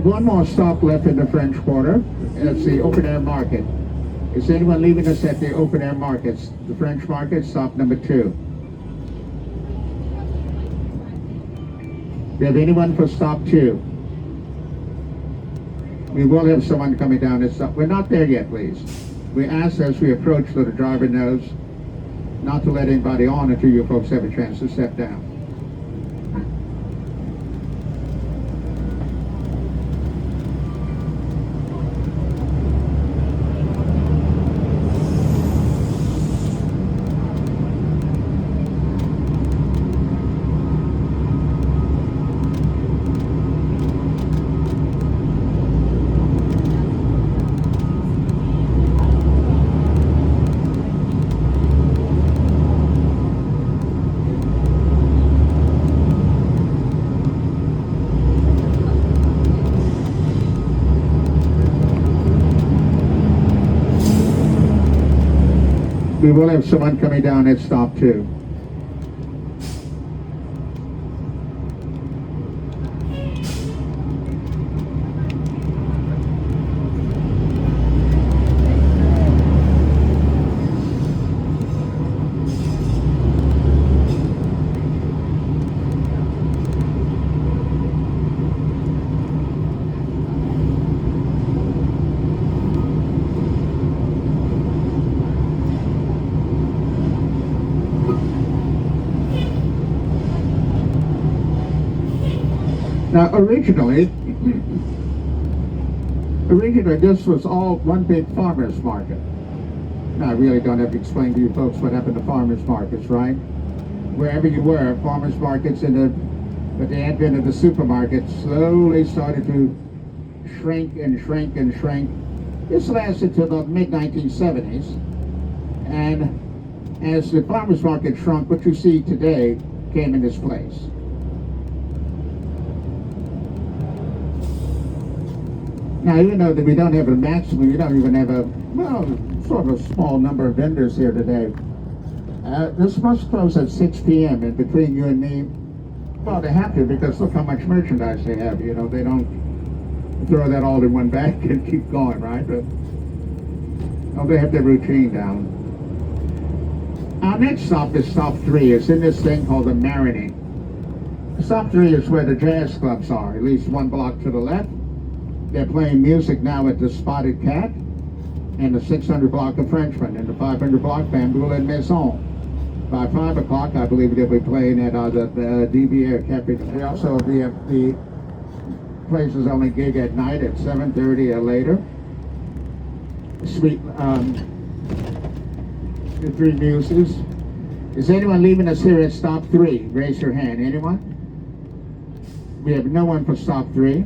have one more stop left in the French Quarter. It's the open air market. Is anyone leaving us at the open air markets? The French market, stop number 2. Do you have anyone for stop 2? We will have someone coming down at stop. We're not there yet, please. We ask as we approach so the driver knows not to let anybody on until you folks have a chance to step down. We will have someone coming down at stop 2. Now, originally, this was all one big farmer's market. Now, I really don't have to explain to you folks what happened to farmers markets, right? Wherever you were, farmers markets with the advent of the supermarket slowly started to shrink and shrink and shrink. This lasted till the mid-1970s. And as the farmers market shrunk, what you see today came in its place. Now, even though that we don't have a maximum, we don't even have sort of a small number of vendors here today. This must close at 6 p.m. and between you and me, well, they have to because look how much merchandise they have. You know, they don't throw that all in one bag and keep going, right? But they have their routine down. Our next stop is stop 3. It's in this thing called the Marinade. Stop 3 is where the jazz clubs are, at least one block to the left. They're playing music now at the Spotted Cat and the 600 block of Frenchman and the 500 block Bamboo and Maison. By 5 o'clock, I believe they'll be playing at the DBA Cafe. We also have the places only gig at night at 7:30 or later. The Three Muses. Is anyone leaving us here at stop 3? Raise your hand. Anyone? We have no one for stop 3.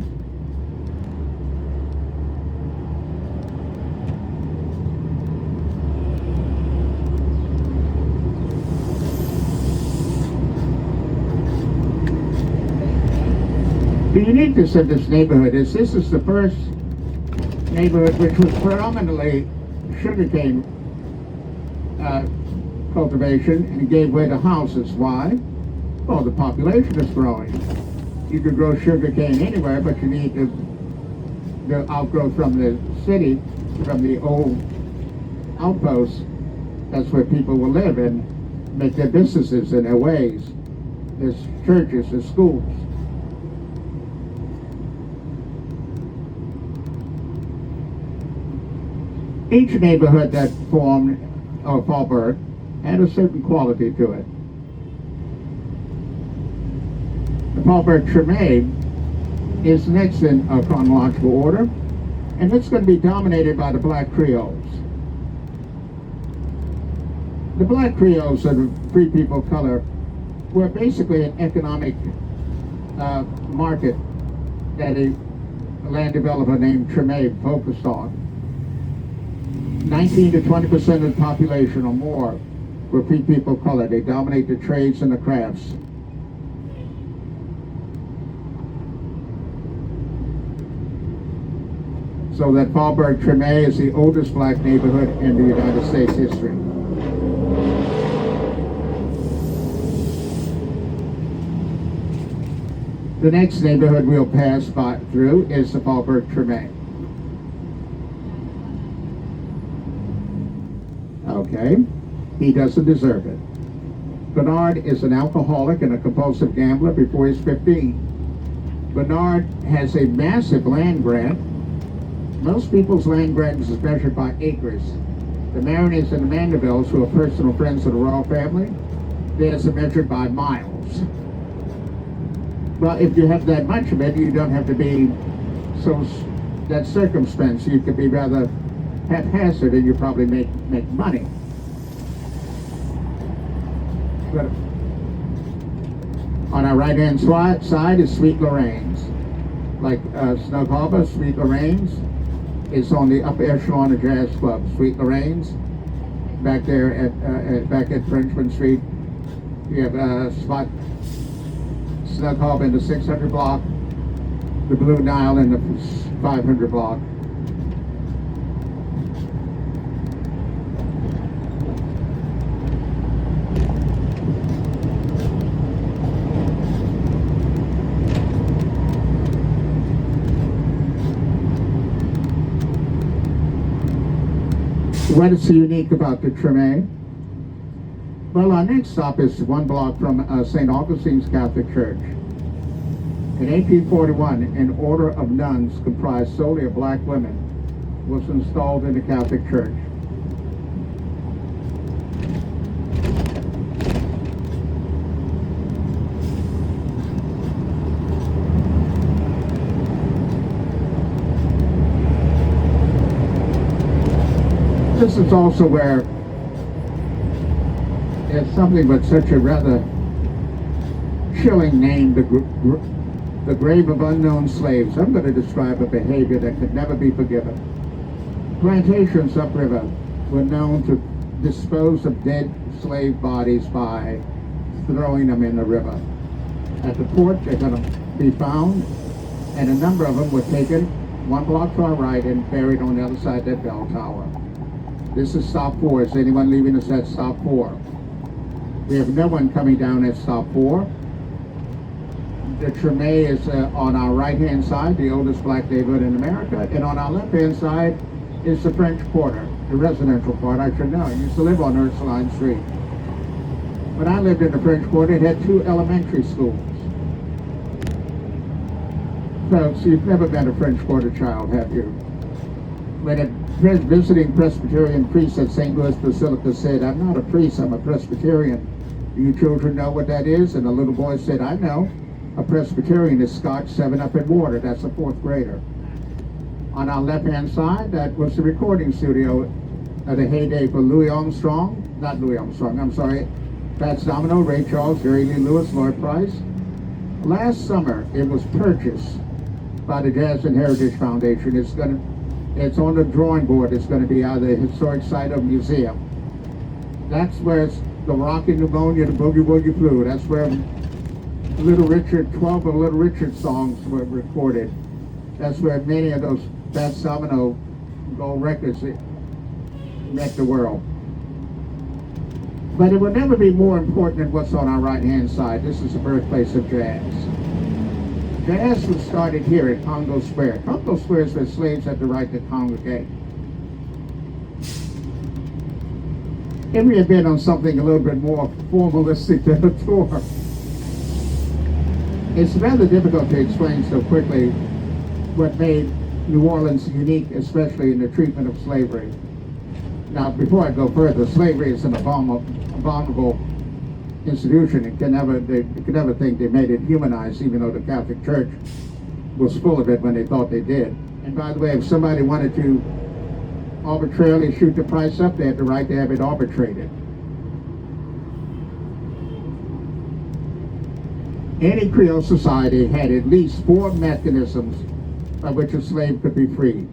The uniqueness of this neighborhood is this is the first neighborhood which was predominantly sugarcane cultivation and gave way to houses. Why? Well, the population is growing. You could grow sugarcane anywhere, but you need the outgrowth from the city, from the old outposts. That's where people will live and make their businesses and their ways. There's churches, there's schools. Each neighborhood that formed Fallbrook had a certain quality to it. The Fallbrook Treme is next in chronological order, and it's going to be dominated by the Black Creoles. The Black Creoles, or the free people of color, were basically an economic market that a land developer named Treme focused on. 19 to 20% of the population or more were free people of color. They dominate the trades and the crafts. So that Fallbrook Treme is the oldest black neighborhood in the United States history. The next neighborhood we'll pass through is the Fallbrook Treme. Okay, he doesn't deserve it. Bernard is an alcoholic and a compulsive gambler before he's 15. Bernard has a massive land grant. Most people's land grant is measured by acres. The Mariners and the Mandervilles, who are personal friends of the royal family, theirs are measured by miles. Well, if you have that much of it, you don't have to be so that circumspect. You could be rather haphazard, and you probably make money. But on our right-hand side is Sweet Lorraine's. Like Snug Harbor, Sweet Lorraine's is on the upper echelon of jazz club. Sweet Lorraine's, back there back at Frenchman Street. You have spot Snug Harbor in the 600 block, the Blue Nile in the 500 block. What is so unique about the Treme? Well, our next stop is one block from St. Augustine's Catholic Church. In 1841, an order of nuns comprised solely of black women was installed in the Catholic Church. This is also where there's something but such a rather chilling name, the grave of unknown slaves. I'm going to describe a behavior that could never be forgiven. Plantations upriver were known to dispose of dead slave bodies by throwing them in the river. At the port, they're going to be found, and a number of them were taken 1 block to our right and buried on the other side of that bell tower. This is stop 4. Is anyone leaving us at stop 4? We have no one coming down at stop 4. The Treme is on our right-hand side, the oldest black neighborhood in America, and on our left-hand side is the French Quarter, the residential part. I should know. I used to live on Ursuline Street. When I lived in the French Quarter, it had 2 elementary schools. Folks, you've never met a French Quarter child, have you? When a visiting Presbyterian priest at St. Louis Basilica said, "I'm not a priest, I'm a Presbyterian. Do you children know what that is?" And the little boy said, "I know. A Presbyterian is Scotch 7-Up and water." That's a 4th grader. On our left-hand side, that was the recording studio of the heyday for Fats Domino, Ray Charles, Jerry Lee Lewis, Lloyd Price. Last summer, it was purchased by the Jazz and Heritage Foundation. It's on the drawing board. It's going to be out of the historic site of museum. That's where it's the Rockin' Pneumonia, the Boogie Woogie Flu. That's where 12 of Little Richard songs were recorded. That's where many of those Fats Domino gold records met the world. But it will never be more important than what's on our right-hand side. This is the birthplace of jazz. Jazz was started here at Congo Square. Congo Square is where slaves had the right to congregate. If we had been on something a little bit more formalistic than a tour, it's rather difficult to explain so quickly what made New Orleans unique, especially in the treatment of slavery. Now, before I go further, slavery is an abominable institution. They could never think they made it humanized, even though the Catholic Church was full of it when they thought they did. And by the way, if somebody wanted to arbitrarily shoot the price up, they had the right to have it arbitrated. Any Creole society had at least 4 mechanisms by which a slave could be freed.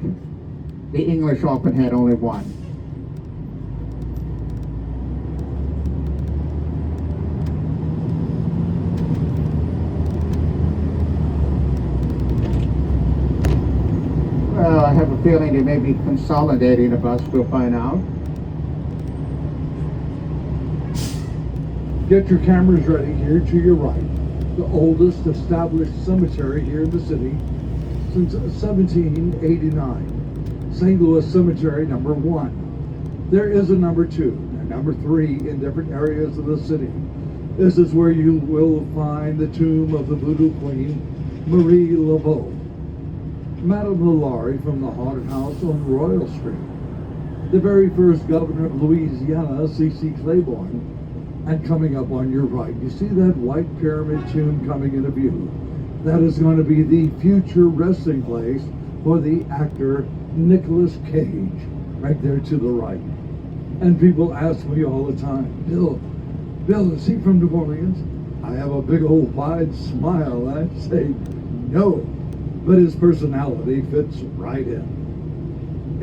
The English often had only one. Well, I have a feeling they may be consolidating a bus. We'll find out. Get your cameras ready here to your right. the oldest established cemetery here in the city since 1789. St. Louis Cemetery number 1. There is a number 2 and number 3 in different areas of the city. This is where you will find the tomb of the Voodoo Queen, Marie Laveau. Madame Lalaurie from the haunted house on Royal Street. The very first governor of Louisiana, C.C. Claiborne. And coming up on your right, you see that white pyramid tomb coming into view. That is going to be the future resting place for the actor Nicolas Cage, right there to the right. And people ask me all the time, Bill, is he from New Orleans? I have a big old wide smile. I say, no, but his personality fits right in.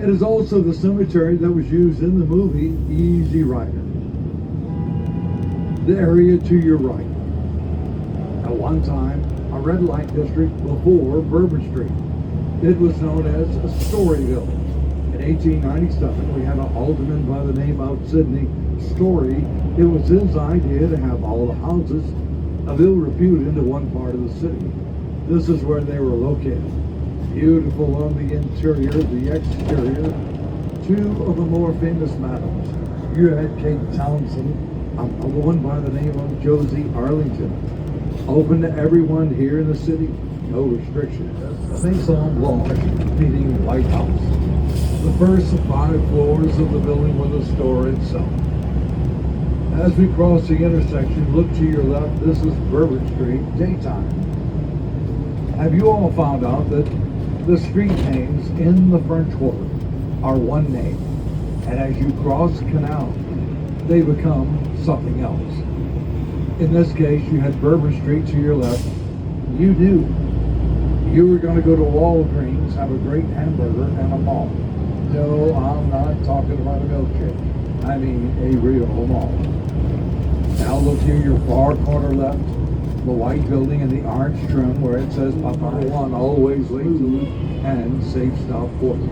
It is also the cemetery that was used in the movie Easy Rider. The area to your right. At one time, a red light district before Bourbon Street. It was known as Storyville. In 1897, we had an alderman by the name of Sidney Story. It was his idea to have all the houses of ill repute into one part of the city. This is where they were located. Beautiful on the interior, the exterior. 2 of the more famous madams. You had Kate Townsend, another one by the name of Josie Arlington. Open to everyone here in the city, no restrictions. Maison Blanche, meaning White House. The first 5 floors of the building were the store itself. As we cross the intersection, look to your left, this is Bourbon Street, daytime. Have you all found out that the street names in the French Quarter are one name, and as you cross Canal, they become something else? In this case, you had Bourbon Street to your left. You knew you were going to go to Walgreens, have a great hamburger, and a mall. No, I'm not talking about a milkshake. I mean a real mall. Now look here, your far corner left, the white building and the orange trim where it says Papa 1 always late and safe stop 40.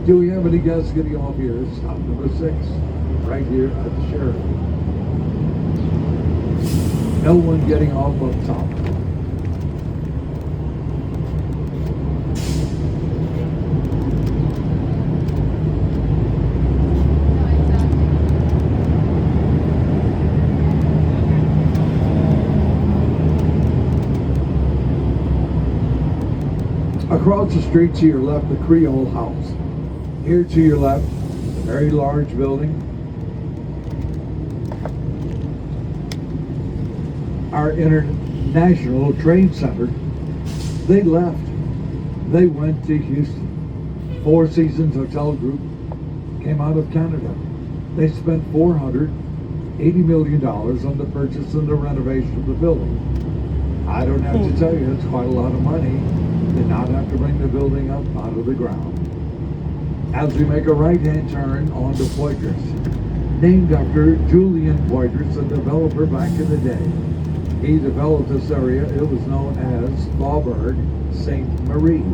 Do we have any guests getting off here? Stop number 6, right here at the Sheraton. No one getting off up top. Across the street to your left, the Creole House. Here to your left, a very large building. Our International Trade Center. They left. They went to Houston. 4 Seasons Hotel Group came out of Canada. They spent $480 million on the purchase and the renovation of the building. I don't have to tell you, it's quite a lot of money. Did not have to bring the building up out of the ground. As we make a right-hand turn onto Poitras, named after Julian Poitras, a developer back in the day. He developed this area. It was known as Faubourg Sainte Marie.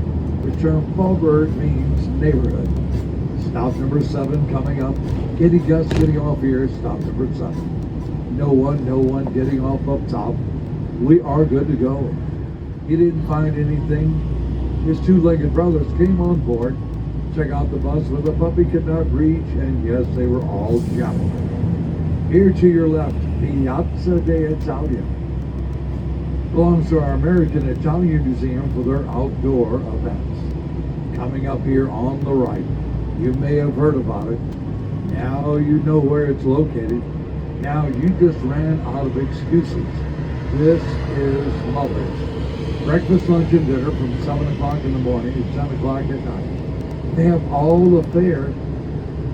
The term Faubourg means neighborhood. Stop number 7 coming up. Any guests getting off here? Stop number 7. No one getting off up top. We are good to go. He didn't find anything. His 2-legged brothers came on board. Check out the bus where the puppy could not reach, and yes, they were all gentlemen. Here to your left, Piazza d'Italia. Belongs to our American Italian Museum for their outdoor events. Coming up here on the right, you may have heard about it. Now you know where it's located. Now you just ran out of excuses. This is Mother's. Breakfast, lunch, and dinner from 7 o'clock in the morning to 10 o'clock at night. They have all the fare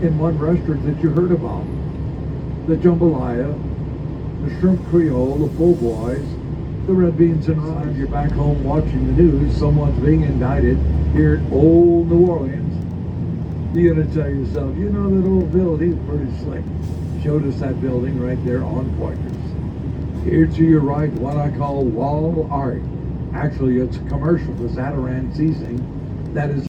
in one restaurant that you heard about. The jambalaya, the shrimp creole, the po' boys, the red beans and rice. You're back home watching the news. Someone's being indicted here at old New Orleans. You're going to tell yourself, you know that old building, pretty slick. Showed us that building right there on Poitras. Here to your right, what I call wall art. Actually, it's a commercial for Zatarain Seasoning that is